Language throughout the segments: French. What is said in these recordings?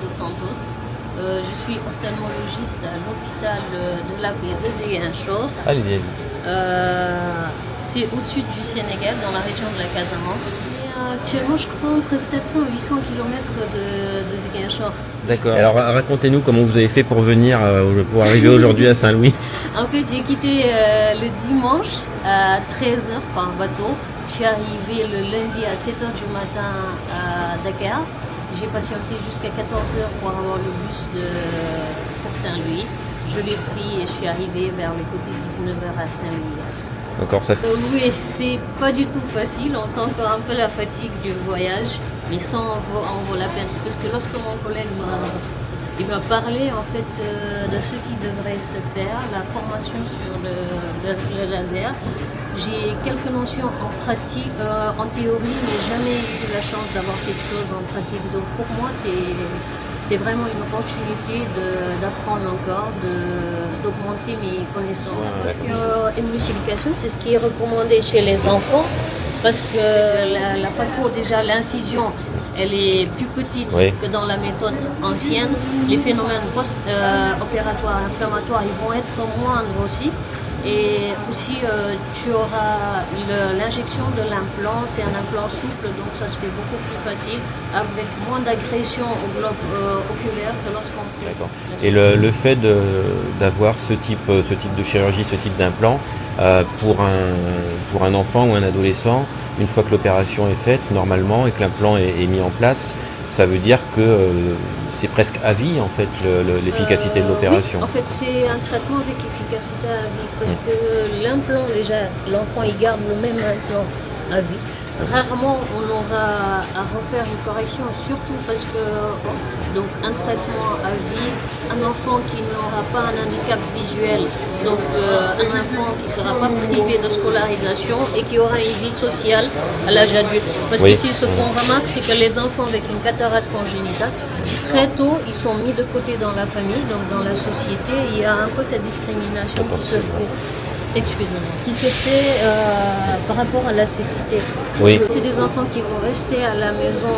dos Santos. Je suis ophtalmologiste à l'hôpital de la paix de Ziguinchor. Allez-y. C'est au sud du Sénégal, dans la région de la Casamance. Et, actuellement, je crois entre 700 et 800 km de Ziguinchor. D'accord. Alors racontez-nous comment vous avez fait pour venir, pour arriver aujourd'hui à Saint-Louis. En fait, j'ai quitté le dimanche à 13h par bateau. Je suis arrivée le lundi à 7h du matin à Dakar. J'ai patienté jusqu'à 14h pour avoir le bus pour Saint-Louis. Je l'ai pris et je suis arrivée vers le côté 19h à Saint-Louis. Encore ça. Oui, c'est pas du tout facile. On sent encore un peu la fatigue du voyage, mais ça en vaut la peine. Parce que lorsque mon collègue m'a parlé en fait de ce qui devrait se faire, la formation sur le laser. J'ai quelques notions en pratique, en théorie, mais jamais eu la chance d'avoir quelque chose en pratique. Donc pour moi, c'est vraiment une opportunité d'apprendre encore, d'augmenter mes connaissances. Émulsification, c'est ce qui est recommandé chez les enfants, parce que la phaco, déjà l'incision, elle est plus petite que dans la méthode ancienne. Les phénomènes post-opératoires, inflammatoires, ils vont être moindres aussi. Et aussi, tu auras l'injection de l'implant, c'est un implant souple, donc ça se fait beaucoup plus facile, avec moins d'agression au globe oculaire que lorsqu'on fait. D'accord. Et le fait d'avoir ce type de chirurgie, ce type d'implant, pour un enfant ou un adolescent, une fois que l'opération est faite, normalement, et que l'implant est mis en place, ça veut dire que c'est presque à vie en fait l'efficacité de l'opération. Oui, en fait c'est un traitement avec efficacité à vie parce que l'implant déjà, l'enfant il garde le même implant à vie. Rarement on aura à refaire une correction, surtout parce que donc un traitement à vie, un enfant qui n'aura pas un handicap visuel, donc un enfant qui ne sera pas privé de scolarisation et qui aura une vie sociale à l'âge adulte. Parce qu'ici ce qu'on remarque, c'est que les enfants avec une cataracte congénitale, très tôt ils sont mis de côté dans la famille, donc dans la société, il y a un peu cette discrimination qui se fait. Excusez-moi, qui se fait par rapport à la cécité. Oui. C'est des enfants qui vont rester à la maison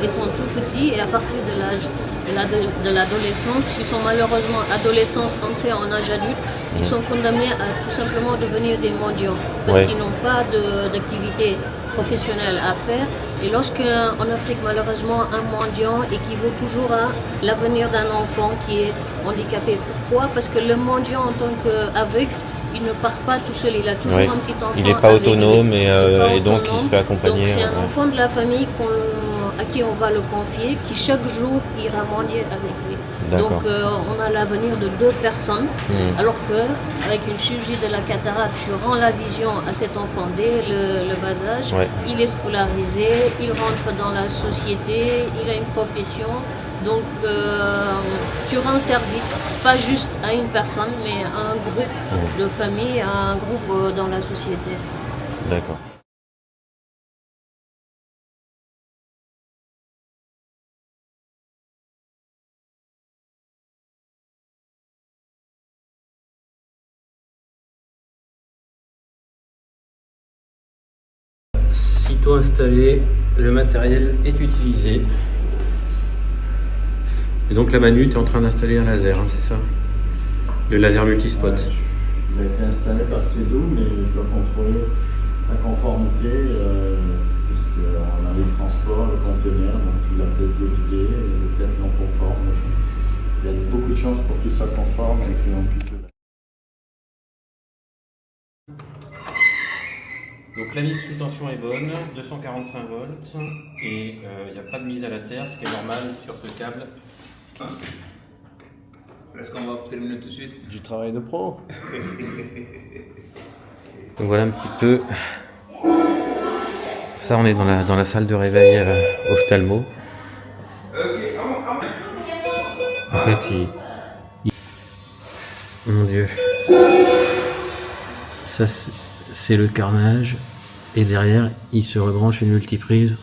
étant tout petits et à partir de l'âge de l'adolescence, ils sont malheureusement adolescents entrés en âge adulte, ils sont condamnés à tout simplement devenir des mendiants parce qu'ils n'ont pas d'activité professionnelle à faire. Et lorsque en Afrique, malheureusement, un mendiant équivaut toujours à l'avenir d'un enfant qui est handicapé. Pourquoi? Parce que le mendiant en tant qu'aveugle, il ne part pas tout seul, il a toujours un petit enfant. Il n'est pas autonome et donc il se fait accompagner. Donc c'est un enfant de la famille à qui on va le confier, qui chaque jour ira mendier avec lui. Donc on a l'avenir de deux personnes, alors qu'avec une chirurgie de la cataracte, tu rends la vision à cet enfant dès le bas âge, il est scolarisé, il rentre dans la société, il a une profession. Donc tu rends service, pas juste à une personne, mais à un groupe de famille, à un groupe dans la société. D'accord. Sitôt installé, le matériel est utilisé. Et donc là Manu, tu es en train d'installer un laser, hein, c'est ça? Le laser multispot. Il a été installé par CEDO, mais je dois contrôler sa conformité, puisqu'on a le transport, le conteneur, donc il a peut-être dévié, peut-être non conforme. Il y a beaucoup de chances pour qu'il soit conforme et qu'on puisse le... Donc la mise sous tension est bonne, 245 volts, et il n'y a pas de mise à la terre, ce qui est normal sur ce câble. Est-ce qu'on va terminer tout de suite? Du travail de pro. Donc voilà un petit peu. Ça, on est dans la salle de réveil ophtalmo. En fait, mon Dieu. Ça, c'est le carnage. Et derrière, il se rebranche une multiprise.